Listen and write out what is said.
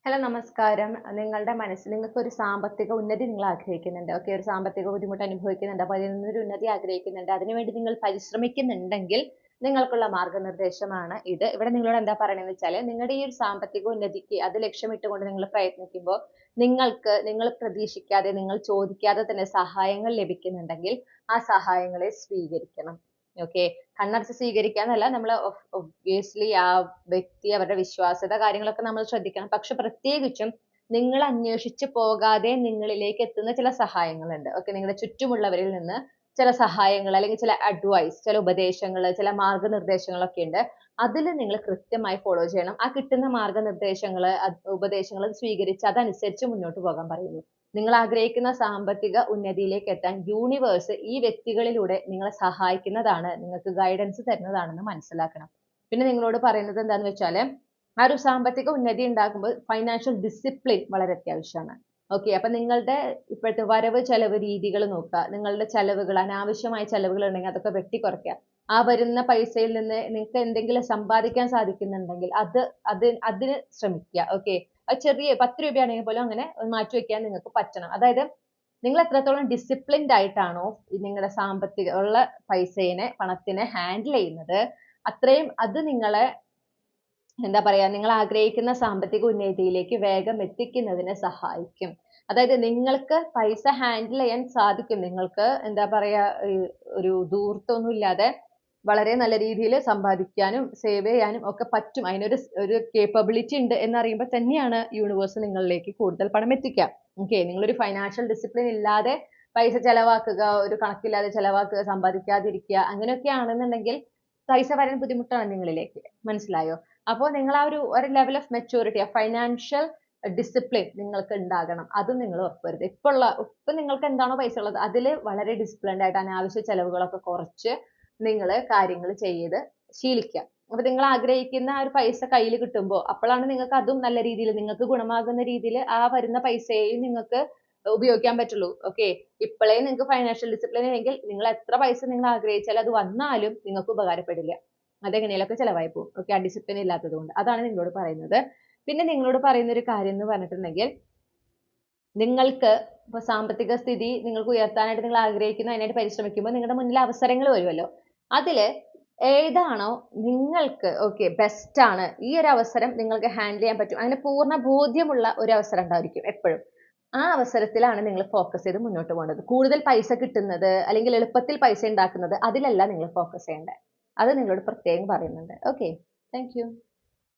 Hello നമസ്കാരം. നിങ്ങളുടെ മനസ്സിൽ നിങ്ങൾക്കൊരു സാമ്പത്തിക ഉന്നതി നിങ്ങൾ ആഗ്രഹിക്കുന്നുണ്ട്. ഓക്കെ. ഒരു സാമ്പത്തിക ബുദ്ധിമുട്ട് അനുഭവിക്കുന്നുണ്ട്. അപ്പോൾ അതിൽ നിന്നൊരു ഉന്നതി ആഗ്രഹിക്കുന്നുണ്ട്. അതിനുവേണ്ടി നിങ്ങൾ പരിശ്രമിക്കുന്നുണ്ടെങ്കിൽ നിങ്ങൾക്കുള്ള മാർഗ്ഗനിർദ്ദേശമാണ് ഇത്. ഇവിടെ നിങ്ങളോട് എന്താ പറയണതെന്ന് വെച്ചാല് നിങ്ങളുടെ ഈ ഒരു സാമ്പത്തിക ഉന്നതിക്ക് അത് ലക്ഷ്യമിട്ടുകൊണ്ട് നിങ്ങൾ പ്രയത്നിക്കുമ്പോൾ നിങ്ങൾ പ്രതീക്ഷിക്കാതെ, നിങ്ങൾ ചോദിക്കാതെ തന്നെ സഹായങ്ങൾ ലഭിക്കുന്നുണ്ടെങ്കിൽ ആ സഹായങ്ങളെ സ്വീകരിക്കണം. ഓക്കെ. കണ്ണടച്ച് സ്വീകരിക്കാന്നല്ല, നമ്മൾ ഒബ്വിയസ്ലി ആ വ്യക്തി അവരുടെ വിശ്വാസ്യത കാര്യങ്ങളൊക്കെ നമ്മൾ ശ്രദ്ധിക്കണം. പക്ഷെ പ്രത്യേകിച്ചും നിങ്ങൾ അന്വേഷിച്ച് പോകാതെ നിങ്ങളിലേക്ക് എത്തുന്ന ചില സഹായങ്ങളുണ്ട്. ഓക്കെ. നിങ്ങളുടെ ചുറ്റുമുള്ളവരിൽ നിന്ന് ചില സഹായങ്ങൾ അല്ലെങ്കിൽ ചില അഡ്വൈസ്, ചില ഉപദേശങ്ങൾ, ചില മാർഗ്ഗനിർദ്ദേശങ്ങളൊക്കെ ഉണ്ട്. അതിൽ നിങ്ങൾ കൃത്യമായി ഫോളോ ചെയ്യണം. ആ കിട്ടുന്ന മാർഗ്ഗനിർദ്ദേശങ്ങൾ, ഉപദേശങ്ങൾ സ്വീകരിച്ച് അതനുസരിച്ച് മുന്നോട്ട് പോകാൻ പറയുന്നു. നിങ്ങൾ ആഗ്രഹിക്കുന്ന സാമ്പത്തിക ഉന്നതിയിലേക്ക് എത്താൻ യൂണിവേഴ്സ് ഈ വ്യക്തികളിലൂടെ നിങ്ങളെ സഹായിക്കുന്നതാണ്, നിങ്ങൾക്ക് ഗൈഡൻസ് തരുന്നതാണെന്ന് മനസ്സിലാക്കണം. പിന്നെ നിങ്ങളോട് പറയുന്നത് എന്താന്ന് വെച്ചാല് ആ ഒരു സാമ്പത്തിക ഉന്നതി ഉണ്ടാക്കുമ്പോൾ ഫൈനാൻഷ്യൽ ഡിസിപ്ലിൻ വളരെ അത്യാവശ്യമാണ്. ഓക്കെ. അപ്പൊ നിങ്ങളുടെ ഇപ്പോഴത്തെ വരവ് ചെലവ് രീതികൾ നോക്കുക. നിങ്ങളുടെ ചെലവുകൾ, അനാവശ്യമായ ചെലവുകൾ ഉണ്ടെങ്കിൽ അതൊക്കെ വെട്ടിക്കുറയ്ക്കുക. ആ വരുന്ന പൈസയിൽ നിന്ന് നിങ്ങൾക്ക് എന്തെങ്കിലും സമ്പാദിക്കാൻ സാധിക്കുന്നുണ്ടെങ്കിൽ അതിന് ശ്രമിക്കുക. ഓക്കെ. അത് ചെറിയ 10 രൂപയാണെങ്കിൽ പോലും അങ്ങനെ മാറ്റി വെക്കാൻ നിങ്ങൾക്ക് പറ്റണം. അതായത് നിങ്ങൾ എത്രത്തോളം ഡിസിപ്ലിൻഡ് ആയിട്ടാണോ ഈ നിങ്ങളുടെ സാമ്പത്തിക ഉള്ള പണത്തിനെ ഹാൻഡിൽ ചെയ്യുന്നത്, അത്രയും അത് നിങ്ങളെ എന്താ പറയാ, നിങ്ങൾ ആഗ്രഹിക്കുന്ന സാമ്പത്തിക ഉന്നതിയിലേക്ക് വേഗം എത്തിക്കുന്നതിന് സഹായിക്കും. അതായത് നിങ്ങൾക്ക് പൈസ ഹാൻഡിൽ ചെയ്യാൻ സാധിക്കും. നിങ്ങൾക്ക് എന്താ പറയാ, ഒരു ധൂർത്തൊന്നും ഇല്ലാതെ വളരെ നല്ല രീതിയിൽ സമ്പാദിക്കാനും സേവ് ചെയ്യാനും ഒക്കെ പറ്റും. ഒരു കേപ്പബിലിറ്റി ഉണ്ട് എന്നറിയുമ്പോൾ തന്നെയാണ് യൂണിവേഴ്സ് നിങ്ങളിലേക്ക് കൂടുതൽ പണം എത്തിക്കുക. ഓക്കെ. നിങ്ങളൊരു ഫൈനാൻഷ്യൽ ഡിസിപ്ലിൻ ഇല്ലാതെ പൈസ ചെലവാക്കുക, ഒരു കണക്കില്ലാതെ ചെലവാക്കുക, സമ്പാദിക്കാതിരിക്കുക, അങ്ങനെയൊക്കെ ആണെന്നുണ്ടെങ്കിൽ പൈസ വരാൻ ബുദ്ധിമുട്ടാണ് നിങ്ങളിലേക്ക്. മനസ്സിലായോ? അപ്പോൾ നിങ്ങൾ ആ ഒരു ലെവൽ ഓഫ് മെച്യൂരിറ്റി, ആ ഫൈനാൻഷ്യൽ ഡിസിപ്ലിൻ നിങ്ങൾക്ക് ഉണ്ടാകണം. അതും നിങ്ങൾ ഉറപ്പുവരുത്തുക. ഇപ്പൊ നിങ്ങൾക്ക് എന്താണോ പൈസ ഉള്ളത് അതിൽ വളരെ ഡിസിപ്ലിൻഡ് ആയിട്ട് അനാവശ്യ ചെലവുകളൊക്കെ കുറച്ച് നിങ്ങൾ കാര്യങ്ങൾ ചെയ്ത് ശീലിക്കുക. അപ്പൊ നിങ്ങൾ ആഗ്രഹിക്കുന്ന ആ ഒരു പൈസ കയ്യിൽ കിട്ടുമ്പോൾ അപ്പോഴാണ് നിങ്ങൾക്ക് അതും നല്ല രീതിയിൽ നിങ്ങൾക്ക് ഗുണമാകുന്ന രീതിയിൽ ആ വരുന്ന പൈസയെയും നിങ്ങൾക്ക് ഉപയോഗിക്കാൻ പറ്റുള്ളൂ. ഓക്കെ. ഇപ്പോഴേ നിങ്ങൾക്ക് ഫൈനാൻഷ്യൽ ഡിസിപ്ലിൻ ഇല്ലെങ്കിൽ നിങ്ങൾ എത്ര പൈസ നിങ്ങൾ ആഗ്രഹിച്ചാൽ അത് വന്നാലും നിങ്ങൾക്ക് ഉപകാരപ്പെടില്ല. അതെങ്ങനെയൊക്കെ ചെലവായി പോകും. ഓക്കെ. ആ ഡിസിപ്ലിൻ ഇല്ലാത്തത് കൊണ്ട്. അതാണ് നിങ്ങളോട് പറയുന്നത്. പിന്നെ നിങ്ങളോട് പറയുന്ന ഒരു കാര്യം എന്ന് പറഞ്ഞിട്ടുണ്ടെങ്കിൽ നിങ്ങൾക്ക് ഇപ്പൊ സാമ്പത്തിക സ്ഥിതി നിങ്ങൾക്ക് ഉയർത്താനായിട്ട് നിങ്ങൾ ആഗ്രഹിക്കുന്നു, അതിനായിട്ട് പരിശ്രമിക്കുമ്പോൾ നിങ്ങളുടെ മുന്നിൽ അവസരങ്ങൾ വരുമല്ലോ. അതില് ഏതാണോ നിങ്ങൾക്ക് ബെസ്റ്റ് ആണ്, ഈ ഒരു അവസരം നിങ്ങൾക്ക് ഹാൻഡിൽ ചെയ്യാൻ പറ്റും, അങ്ങനെ പൂർണ്ണ ബോധ്യമുള്ള ഒരു അവസരം ഉണ്ടായിരിക്കും എപ്പോഴും. ആ അവസരത്തിലാണ് നിങ്ങൾ ഫോക്കസ് ചെയ്ത് മുന്നോട്ട് പോകേണ്ടത്. കൂടുതൽ പൈസ കിട്ടുന്നത് അല്ലെങ്കിൽ എളുപ്പത്തിൽ പൈസ ഉണ്ടാക്കുന്നത് അതിലല്ല നിങ്ങൾ ഫോക്കസ് ചെയ്യേണ്ടത്. അത് നിങ്ങളോട് പ്രത്യേകം പറയുന്നുണ്ട്. ഓക്കെ. Thank you.